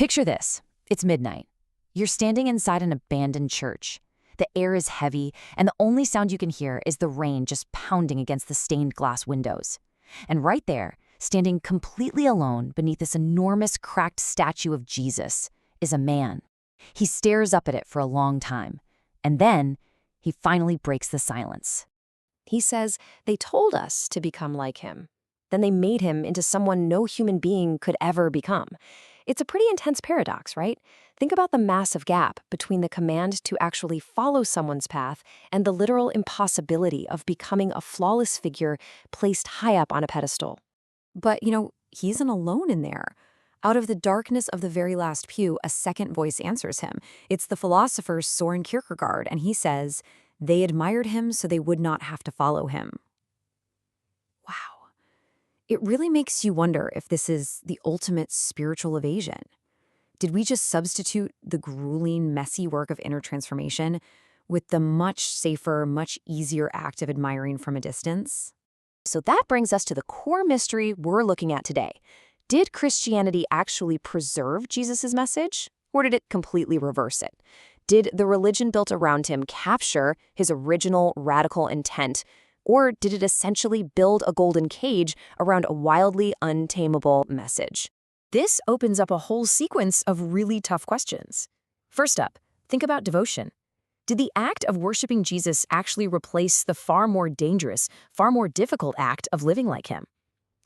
Picture this. It's midnight. You're standing inside an abandoned church. The air is heavy, and the only sound you can hear is the rain just pounding against the stained glass windows. And right there, standing completely alone beneath this enormous cracked statue of Jesus, is a man. He stares up at it for a long time, and then he finally breaks the silence. He says, "They told us to become like him. Then they made him into someone no human being could ever become." It's a pretty intense paradox, right? Think about the massive gap between the command to actually follow someone's path and the literal impossibility of becoming a flawless figure placed high up on a pedestal. But, he isn't alone in there. Out of the darkness of the very last pew, a second voice answers him. It's the philosopher Soren Kierkegaard, and he says, "They admired him so they would not have to follow him." Wow. It really makes you wonder if this is the ultimate spiritual evasion. Did we just substitute the grueling, messy work of inner transformation with the much safer, much easier act of admiring from a distance? So that brings us to the core mystery we're looking at today. Did Christianity actually preserve Jesus' message, or did it completely reverse it? Did the religion built around him capture his original radical intent, or did it essentially build a golden cage around a wildly untamable message? This opens up a whole sequence of really tough questions. First up, think about devotion. Did the act of worshiping Jesus actually replace the far more dangerous, far more difficult act of living like him?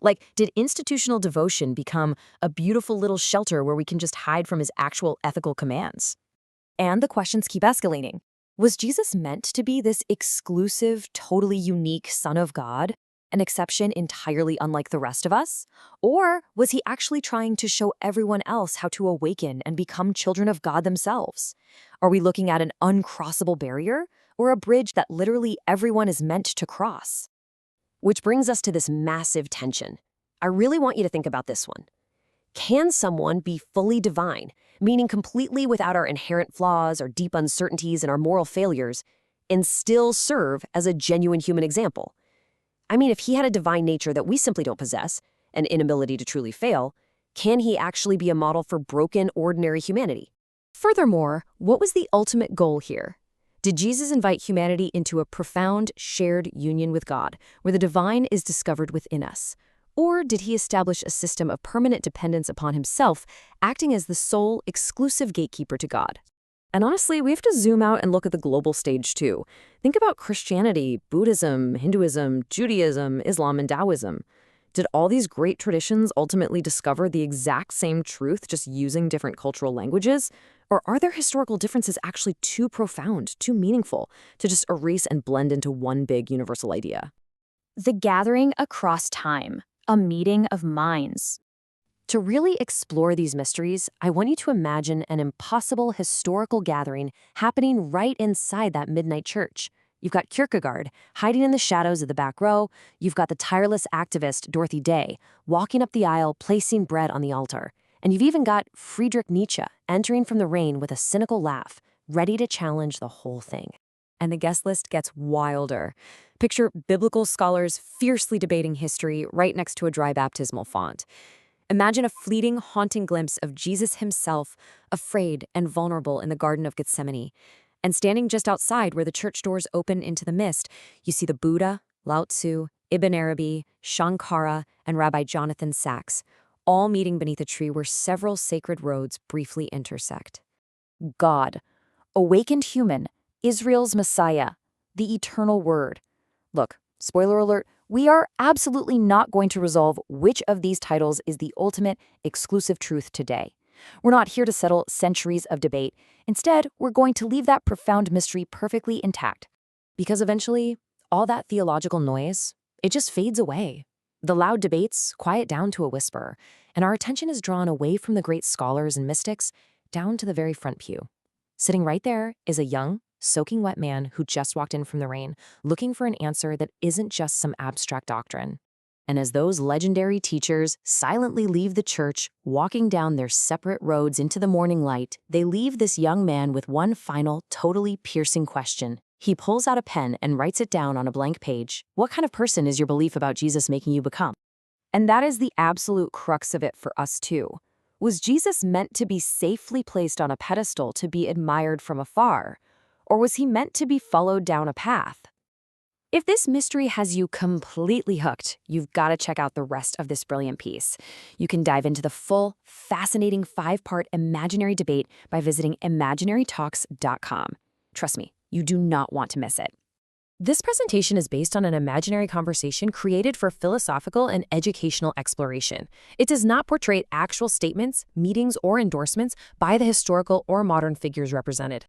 Like, did institutional devotion become a beautiful little shelter where we can just hide from his actual ethical commands? And the questions keep escalating. Was Jesus meant to be this exclusive, totally unique Son of God, an exception entirely unlike the rest of us? Or was he actually trying to show everyone else how to awaken and become children of God themselves? Are we looking at an uncrossable barrier, or a bridge that literally everyone is meant to cross? Which brings us to this massive tension. I really want you to think about this one. Can someone be fully divine, meaning completely without our inherent flaws, our deep uncertainties, and our moral failures, and still serve as a genuine human example? I mean, if he had a divine nature that we simply don't possess, an inability to truly fail, can he actually be a model for broken, ordinary humanity? Furthermore, what was the ultimate goal here? Did Jesus invite humanity into a profound, shared union with God, where the divine is discovered within us? Or did he establish a system of permanent dependence upon himself, acting as the sole, exclusive gatekeeper to God? And honestly, we have to zoom out and look at the global stage too. Think about Christianity, Buddhism, Hinduism, Judaism, Islam, and Taoism. Did all these great traditions ultimately discover the exact same truth, just using different cultural languages? Or are their historical differences actually too profound, too meaningful, to just erase and blend into one big universal idea? The gathering across time. A meeting of minds. To really explore these mysteries, I want you to imagine an impossible historical gathering happening right inside that midnight church. You've got Kierkegaard hiding in the shadows of the back row. You've got the tireless activist Dorothy Day walking up the aisle, placing bread on the altar. And you've even got Friedrich Nietzsche entering from the rain with a cynical laugh, ready to challenge the whole thing. And the guest list gets wilder. Picture biblical scholars fiercely debating history right next to a dry baptismal font. Imagine a fleeting, haunting glimpse of Jesus himself, afraid and vulnerable in the Garden of Gethsemane. And standing just outside where the church doors open into the mist, you see the Buddha, Lao Tzu, Ibn Arabi, Shankara, and Rabbi Jonathan Sacks, all meeting beneath a tree where several sacred roads briefly intersect. God, awakened human, Israel's Messiah, the eternal Word. Look, spoiler alert, we are absolutely not going to resolve which of these titles is the ultimate, exclusive truth today. We're not here to settle centuries of debate. Instead, we're going to leave that profound mystery perfectly intact. Because eventually, all that theological noise, it just fades away. The loud debates quiet down to a whisper, and our attention is drawn away from the great scholars and mystics down to the very front pew. Sitting right there is a young, soaking wet man who just walked in from the rain, looking for an answer that isn't just some abstract doctrine. And as those legendary teachers silently leave the church, walking down their separate roads into the morning light, they leave this young man with one final, totally piercing question. He pulls out a pen and writes it down on a blank page. What kind of person is your belief about Jesus making you become? And that is the absolute crux of it for us too. Was Jesus meant to be safely placed on a pedestal to be admired from afar? Or was he meant to be followed down a path? If this mystery has you completely hooked, you've got to check out the rest of this brilliant piece. You can dive into the full, fascinating 5-part imaginary debate by visiting imaginarytalks.com. Trust me, you do not want to miss it. This presentation is based on an imaginary conversation created for philosophical and educational exploration. It does not portray actual statements, meetings, or endorsements by the historical or modern figures represented.